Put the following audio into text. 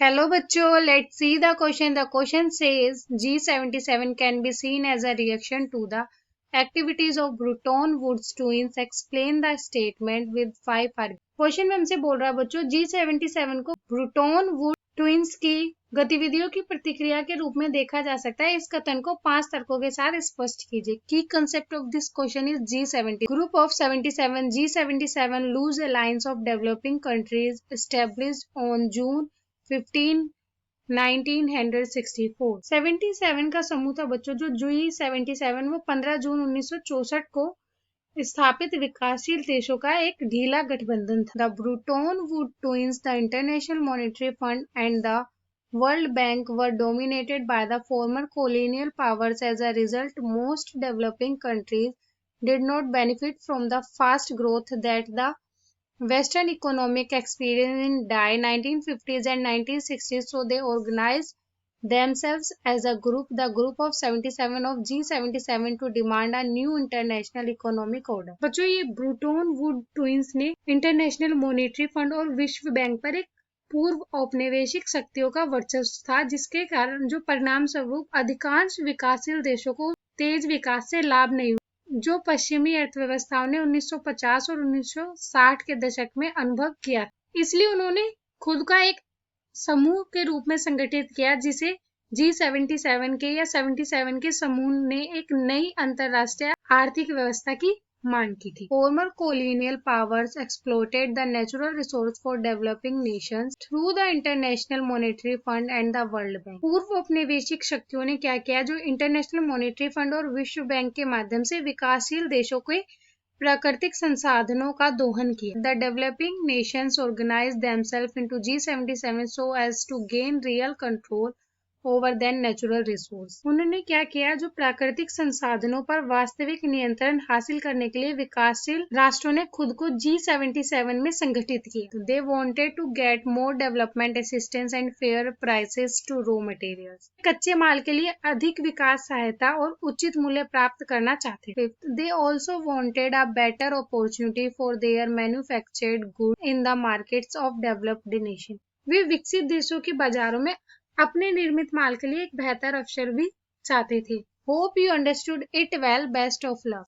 Hello bachcho, let's see the question. The question says G77 can be seen as a reaction to the activities of Bretton Woods twins. Explain the statement with 5 arguments. Question में हमसे बोल रहा है बच्चों G77 को ब्रूटोन Woods twins की गतिविधियों की प्रतिक्रिया के रूप में देखा जा सकता है। इस कथन को 5 तर्कों के साथ स्पष्ट कीजिए। की concept of this question is G70 group of 77 G77 loose alliance of developing countries established on June 15 1964। 77 का समूह था बच्चों जो G77 वो 15 जून 1964 को स्थापित विकासशील देशों का एक ढीला गठबंधन था। The Bretton Woods twins, the International Monetary Fund and the World Bank were dominated by the former colonial powers. As a result, most developing countries did not benefit from the fast growth that the Western economic experience in the 1950s and 1960s, so they organized themselves as a group, the group of 77 of G77, to demand a new international economic order. बच्चों ये ब्रूटोन Woods twins ने international Monetary fund और विश्व bank पर एक पूर्व औपनिवेशिक शक्तियों का वर्चस्व था, जिसके कारण जो परिणाम स्वरूप अधिकांश विकासशील देशों को तेज विकास से लाभ नहीं हुआ, जो पश्चिमी अर्थव्यवस्थाओं ने 1950 और 1960 के दशक में अनुभव किया। इसलिए उन्होंने खुद का एक समूह के रूप में संगठित किया, जिसे G77 के या 77 के समूह ने एक नई अंतरराष्ट्रीय आर्थिक व्यवस्था की मांग की थी। Former colonial powers exploited the natural resource for developing nations through the International Monetary Fund and the World Bank. पूर्व औपनिवेशिक शक्तियों ने क्या किया, जो इंटरनेशनल मॉनेटरी फंड और विश्व बैंक के माध्यम से विकासशील देशों के प्राकृतिक संसाधनों का दोहन किया। The developing nations organized themselves into G77 so as to gain real control over then natural resource. उन्होंने क्या किया, जो प्राकृतिक संसाधनों पर वास्तविक नियंत्रण हासिल करने के लिए विकासशील राष्ट्रों ने खुद को G77 में संगठित किया। They wanted to get more development assistance and fair prices to raw materials. कच्चे माल के लिए अधिक विकास सहायता और उचित मूल्य प्राप्त करना चाहते थे। They also wanted a better opportunity for their manufactured good in the markets of developed nation. वे विकसित देशों के बाजारों में अपने निर्मित माल के लिए एक बेहतर अवसर भी चाहते थे। Hope you understood it well. Best of luck.